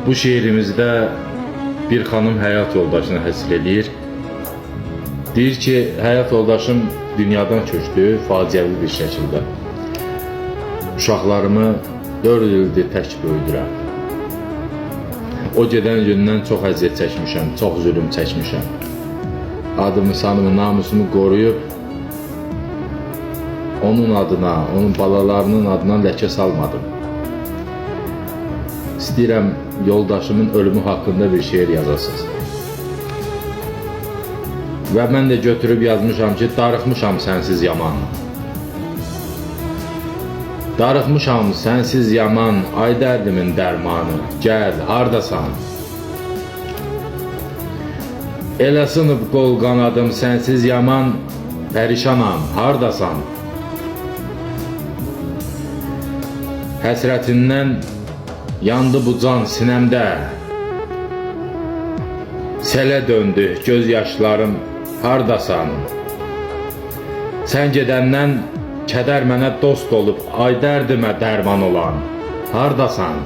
Bu şeirimizdə bir xanım həyat yoldaşını həsr edir. Deyir ki, həyat yoldaşım dünyadan köçdü faciəvi bir şəkildə. Uşaqlarımı 4 ildir tək böyüdürəm. O gedən gündən çox əziyyət çəkmişəm, çox zülüm çəkmişəm. Adımı, sanımı, namusumu qoruyub, onun adına, onun balalarının adına ləkə salmadım. İstəyirəm yoldaşımın ölümü haqqında bir şeir yazasınız. Və mən də götürüb yazmışam ki, darıxmışam sənsiz yaman. Darıxmışam sənsiz yaman, ay dərdimin dərmanı, gəl, hardasan? Elə sınıb qol qanadım sənsiz yaman, pərişanam, hardasan? Həsrətindən yandı bu can sinəmdə, selə döndü göz yaşlarım, hardasan? Sən gedəndən kədər mənə dost olub, ay dərdimə dərman olan, hardasan?